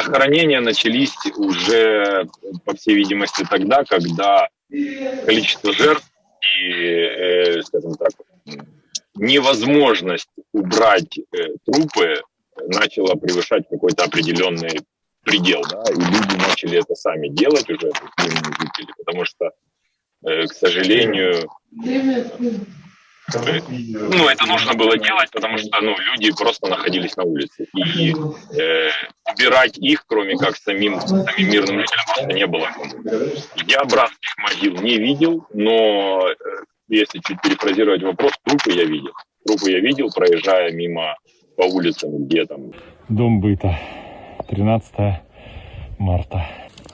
захоронения начались уже, по всей видимости, тогда, когда количество жертв и, скажем так, невозможность убрать трупы начала превышать какой-то определенный предел, да, и люди начали это сами делать уже, мирные жители, потому что, к сожалению, это нужно было делать, потому что, люди просто находились на улице, и убирать их, кроме как самим мирным жителям, просто не было кому. Я братских могил не видел, но если чуть перефразировать вопрос, трупы я видел. Трупы я видел, проезжая мимо по улицам, где там. Дом быта. 13 марта.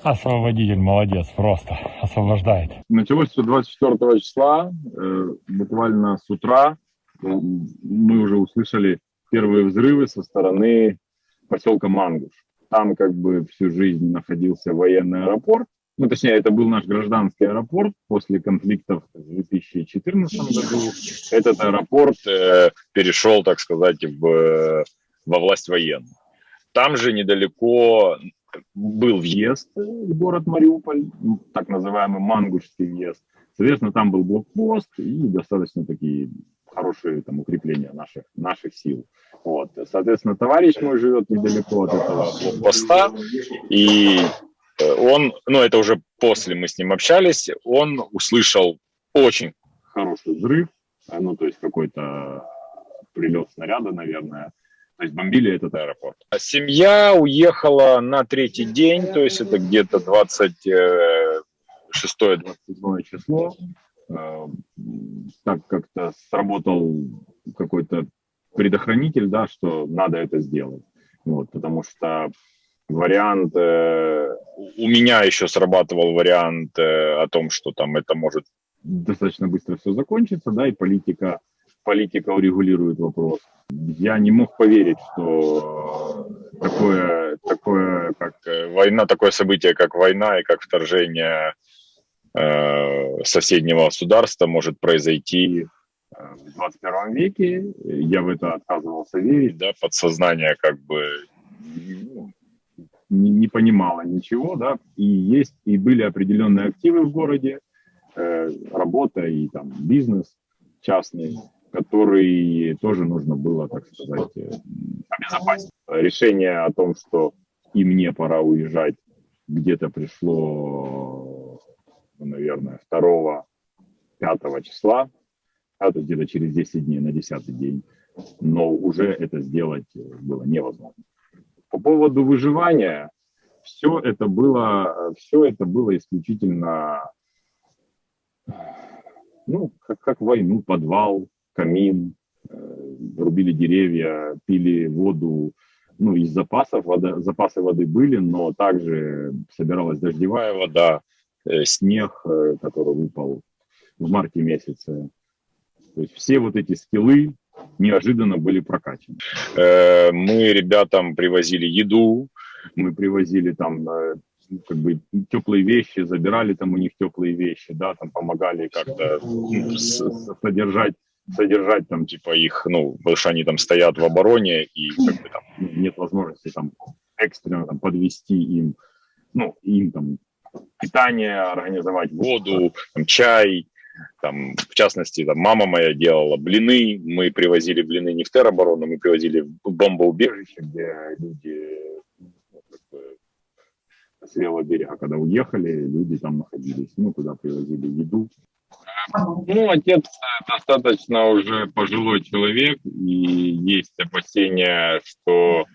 Освободитель молодец, просто освобождает. Началось все 24 числа, буквально с утра мы уже услышали первые взрывы со стороны поселка Мангуш. Там как бы всю жизнь находился военный аэропорт. Точнее, это был наш гражданский аэропорт после конфликтов в 2014 году. Этот аэропорт перешел, так сказать, во власть военных. Там же недалеко был въезд в город Мариуполь, так называемый Мангушский въезд. Соответственно, там был блокпост и достаточно такие хорошие там укрепления наших сил. Вот. Соответственно, товарищ мой живет недалеко от этого блокпоста, и он, это уже после мы с ним общались, он услышал очень хороший взрыв, то есть какой-то прилет снаряда, наверное. То есть бомбили этот аэропорт. Семья уехала на третий день, то есть это где-то 26-27 число. Так как-то сработал какой-то предохранитель, да, что надо это сделать. Потому что вариант, у меня еще срабатывал вариант о том, что там это может достаточно быстро все закончиться, да, и политика урегулирует вопрос. Я не мог поверить, что такое как война, такое событие, как война и как вторжение соседнего государства может произойти в 21 веке. Я в это отказывался верить, да, подсознание как бы не понимало ничего, да, и были определенные активы в городе, работа и там бизнес частный, который тоже нужно было, так сказать, обезопасить. Решение о том, что и мне пора уезжать, где-то пришло, наверное, 2-5 числа, это где-то через 10 дней, на 10-й день, но уже это сделать было невозможно. По поводу выживания, все это было исключительно, как войну, подвал, камин, рубили деревья, пили воду, из запасов запасы воды были, но также собиралась дождевая вода, снег, который выпал в марте месяце. То есть все вот эти скиллы неожиданно были прокачаны. Мы ребятам привозили еду, мы привозили там теплые вещи, забирали там у них теплые вещи, да, там помогали как-то содержать там типа их, потому что они там стоят в обороне и как бы там нет возможности там экстренно там подвести им, им там питание организовать, воду, там, чай. Там, в частности, там, мама моя делала блины, мы привозили блины не в тероборону, мы привозили в бомбоубежище, где люди с левого берега, когда уехали, люди там находились, туда привозили еду. Отец достаточно уже пожилой человек, и есть опасения, что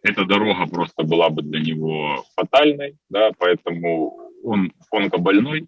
эта дорога просто была бы для него фатальной, да, поэтому он онкобольной,